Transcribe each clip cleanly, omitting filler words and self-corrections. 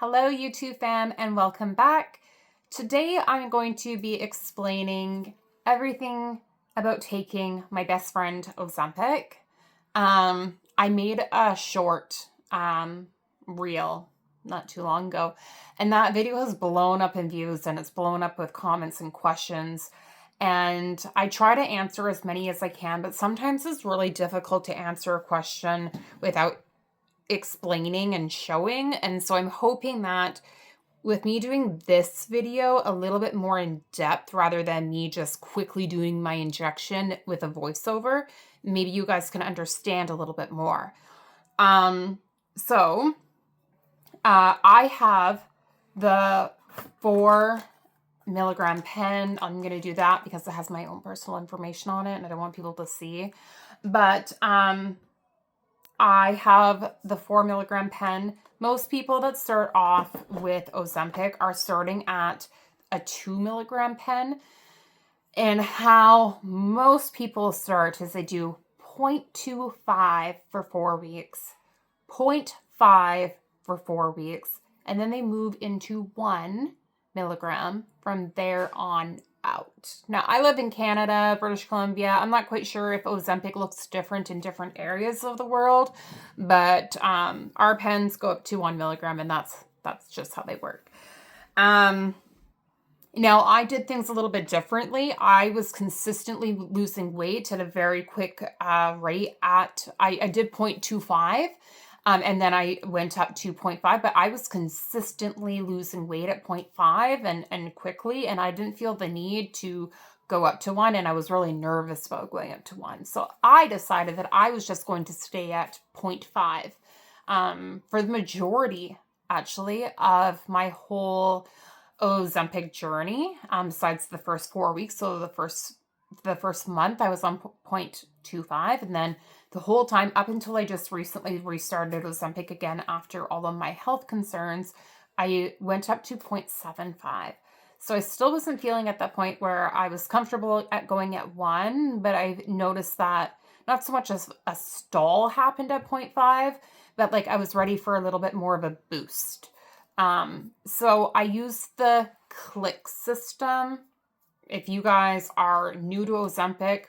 Hello YouTube fam and welcome back. Today I'm going to be explaining everything about taking my best friend Ozempic. I made a short reel not too long ago, and that video has blown up in views and it's blown up with comments and questions. And I try to answer as many as I can, but sometimes it's really difficult to answer a question without explaining and showing. And so I'm hoping that with me doing this video a little bit more in depth rather than me just quickly doing my injection with a voiceover, maybe you guys can understand a little bit more. I have the 4 milligram pen. I'm going to do that because it has my own personal information on it and I don't want people to see. But I have the 4 milligram pen. Most people that start off with Ozempic are starting at a 2 milligram pen. And how most people start is they do 0.25 for 4 weeks, 0.5 for 4 weeks, and then they move into 1 milligram from there on out. Now, I live in Canada, British Columbia. I'm not quite sure if Ozempic looks different in different areas of the world, but our pens go up to 1 milligram, and that's just how they work. Now, I did things a little bit differently. I was consistently losing weight at a very quick rate. I did 0.25. And then I went up to 0.5, but I was consistently losing weight at 0.5 and quickly, and I didn't feel the need to go up to 1, and I was really nervous about going up to 1. So I decided that I was just going to stay at 0.5 for the majority, actually, of my whole Ozempic journey, besides the first 4 weeks. So the first month I was on 0.25, and then the whole time up until I just recently restarted Ozempic again after all of my health concerns, I went up to 0.75. So I still wasn't feeling at that point where I was comfortable at going at 1, but I noticed that not so much as a stall happened at 0.5, but like I was ready for a little bit more of a boost. So I used the click system. If you guys are new to Ozempic,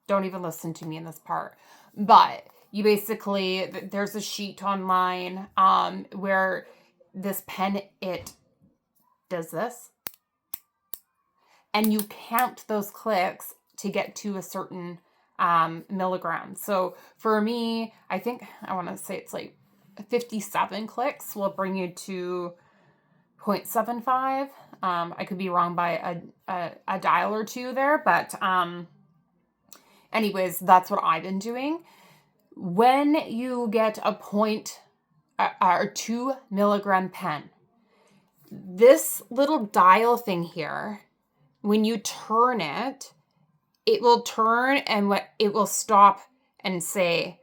don't even listen to me in this part. But you basically, there's a sheet online where this pen, it does this. And you count those clicks to get to a certain milligram. So for me, I think, I want to say it's like 57 clicks will bring you to 0.75. I could be wrong by a dial or two there, but anyways, that's what I've been doing. When you get a 2 milligram pen, this little dial thing here, when you turn it, it will turn and it will stop and say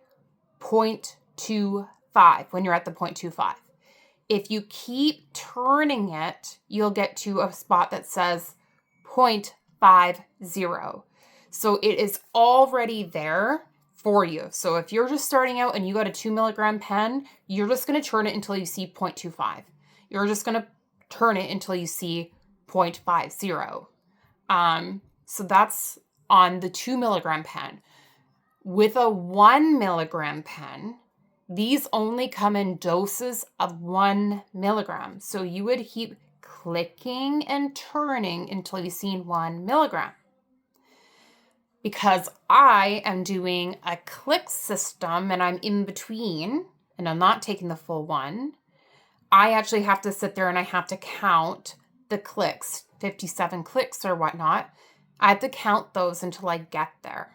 0.25 when you're at the 0.25. If you keep turning it, you'll get to a spot that says 0.50. So it is already there for you. So if you're just starting out and you got a 2 milligram pen, you're just going to turn it until you see 0.25. You're just going to turn it until you see 0.50. So that's on the 2 milligram pen. With a 1 milligram pen, these only come in doses of 1 milligram. So you would keep clicking and turning until you've seen 1 milligram. Because I am doing a click system and I'm in between and I'm not taking the full 1, I actually have to sit there and I have to count the clicks, 57 clicks or whatnot. I have to count those until I get there.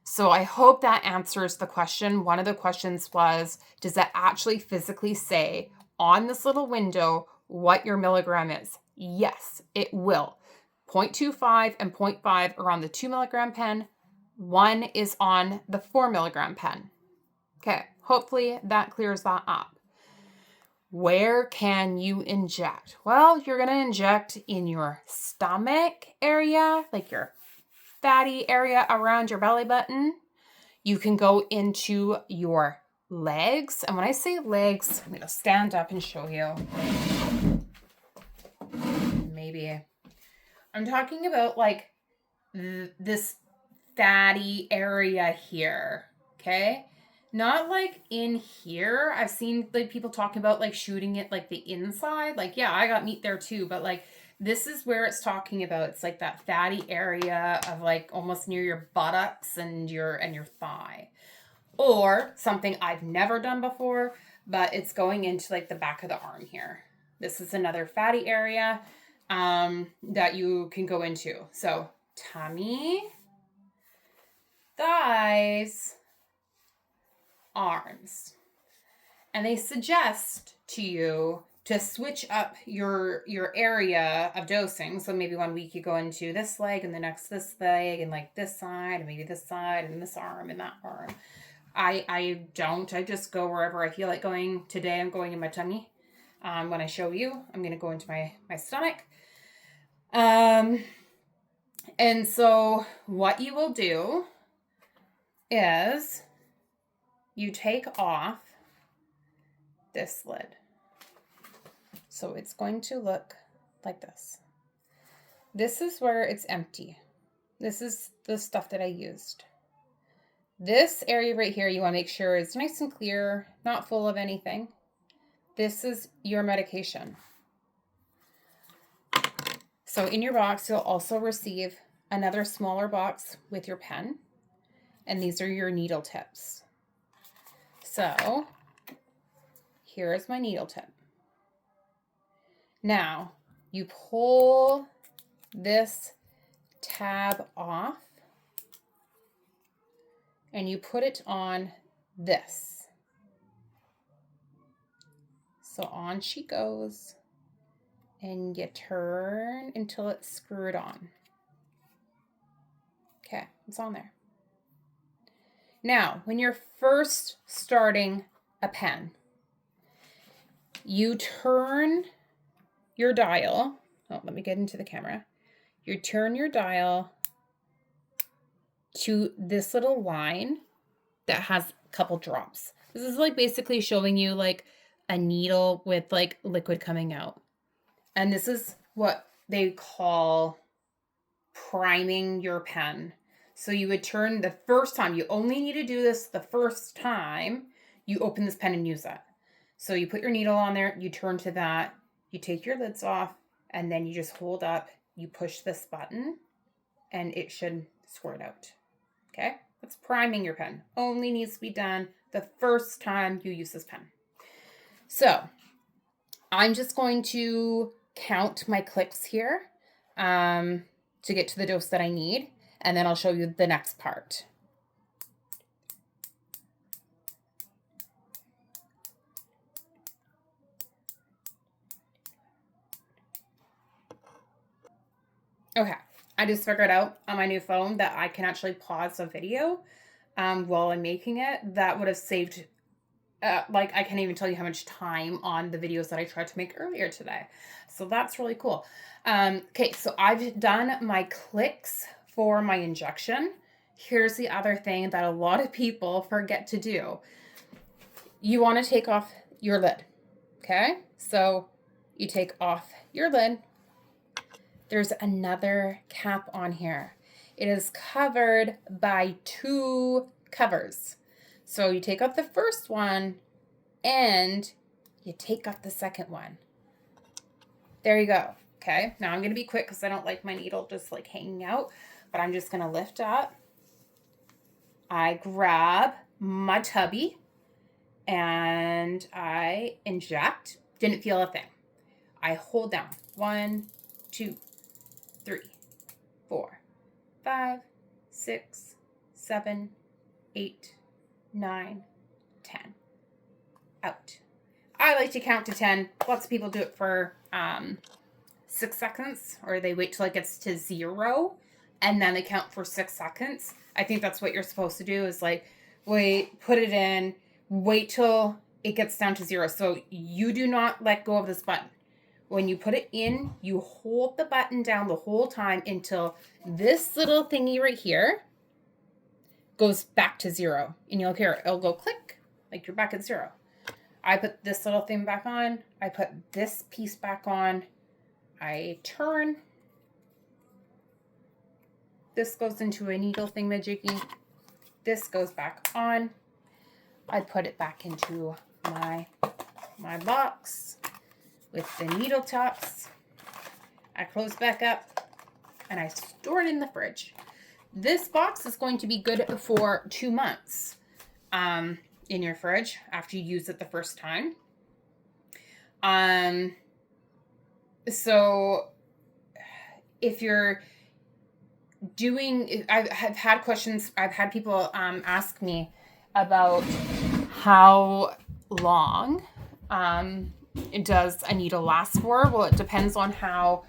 So I hope that answers the question. One of the questions was, does that actually physically say on this little window what your milligram is? Yes, it will. 0.25 and 0.5 are on the 2 milligram pen. 1 is on the 4 milligram pen. Okay, hopefully that clears that up. Where can you inject? Well, you're going to inject in your stomach area, like your fatty area around your belly button. You can go into your legs. And when I say legs, I'm going to stand up and show you. Maybe. I'm talking about like this fatty area here. Okay. Not like in here. I've seen like people talking about like shooting it like the inside. Like, yeah, I got meat there too. But like this is where it's talking about. It's like that fatty area of like almost near your buttocks and your thigh. Or something I've never done before, but it's going into like the back of the arm here. This is another fatty area that you can go into. So tummy, thighs, arms. And they suggest to you to switch up your area of dosing. So maybe 1 week you go into this leg and the next this leg and like this side and maybe this side and this arm and that arm. I don't. I just go wherever I feel like going. Today I'm going in my tummy. When I show you, I'm going to go into my stomach. And so what you will do is you take off this lid. So it's going to look like this. This is where it's empty. This is the stuff that I used. This area right here, you want to make sure is nice and clear, not full of anything. This is your medication. So in your box, you'll also receive another smaller box with your pen. And these are your needle tips. So here is my needle tip. Now you pull this tab off. And you put it on this. So on she goes. And you turn until it's screwed on. Okay, it's on there. Now, when you're first starting a pen, you turn your dial. Oh, let me get into the camera. You turn your dial to this little line that has a couple drops. This is like basically showing you like a needle with like liquid coming out. And this is what they call priming your pen. So you would turn the first time, you only need to do this the first time you open this pen and use it. So you put your needle on there, you turn to that, you take your lids off, and then you just hold up, you push this button, and it should squirt out. Okay, that's priming your pen. Only needs to be done the first time you use this pen. So I'm just going to count my clicks here to get to the dose that I need, and then I'll show you the next part. Okay, I just figured out on my new phone that I can actually pause a video while I'm making it. That would have saved, I can't even tell you how much time on the videos that I tried to make earlier today. So that's really cool. Okay, so I've done my clicks for my injection. Here's the other thing that a lot of people forget to do. You want to take off your lid, okay? So you take off your lid. There's another cap on here. It is covered by 2 covers. So you take off the first one and you take off the second one. There you go. Okay, now I'm going to be quick because I don't like my needle just like hanging out, but I'm just going to lift up. I grab my tubby and I inject. Didn't feel a thing. I hold down 1, 2, 3, 4, 5, 6, 7, 8, 9, 10. Out. I like to count to 10. Lots of people do it for 6 seconds, or they wait till it gets to 0 and then they count for 6 seconds. I think that's what you're supposed to do is like, wait, put it in, wait till it gets down to 0. So you do not let go of this button. When you put it in, you hold the button down the whole time until this little thingy right here goes back to 0. And you'll hear it'll go click Like you're back at 0. I put this little thing back on. I put this piece back on. I turn. This goes into a needle thingamajiggy. This goes back on. I put it back into my box with the needle tops. I close back up and I store it in the fridge. This box is going to be good for 2 months in your fridge after you use it the first time. So if you're doing, I've had questions, I've had people ask me about how long does a needle last for. Well, it depends on how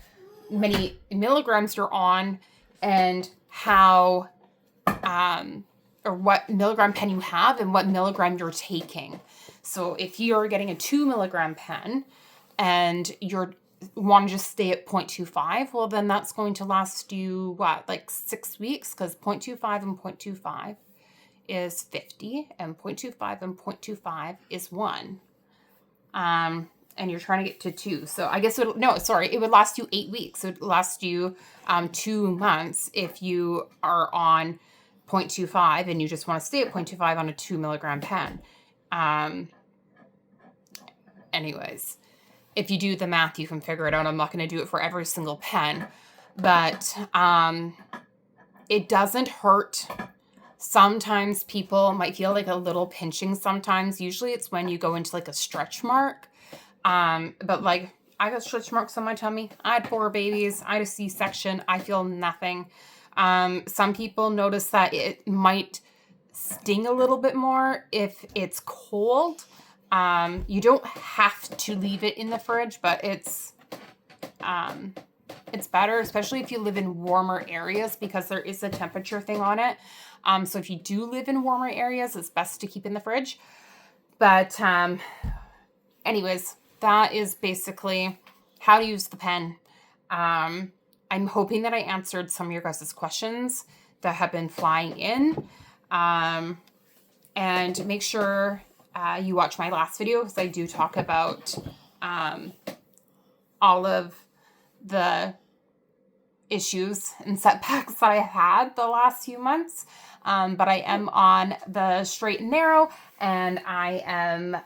many milligrams you're on and how or what milligram pen you have and what milligram you're taking. So if you're getting a 2 milligram pen and you're want to just stay at 0.25, well, then that's going to last you, what, like 6 weeks? Because 0.25 and 0.25 is 50, and 0.25 and 0.25 is 1. And you're trying to get to 2. So I guess it would last you 8 weeks. It would last you 2 months if you are on 0.25 and you just want to stay at 0.25 on a 2 milligram pen. Anyways, if you do the math, you can figure it out. I'm not going to do it for every single pen, but it doesn't hurt. Sometimes people might feel like a little pinching sometimes. Usually it's when you go into like a stretch mark. But like I got stretch marks on my tummy. I had 4 babies. I had a C-section. I feel nothing. Some people notice that it might sting a little bit more if it's cold. You don't have to leave it in the fridge, but it's better, especially if you live in warmer areas, because there is a temperature thing on it. So if you do live in warmer areas, it's best to keep in the fridge. But anyways, that is basically how to use the pen. I'm hoping that I answered some of your guys' questions that have been flying in. And make sure you watch my last video, because I do talk about all of the issues and setbacks that I had the last few months. But I am on the straight and narrow, and I am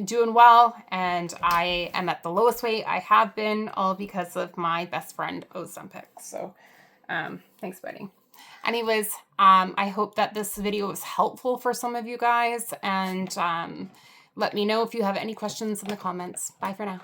doing well, and I am at the lowest weight I have been, all because of my best friend Ozempic. So thanks, buddy. Anyways, I hope that this video was helpful for some of you guys, and let me know if you have any questions in the comments. Bye for now.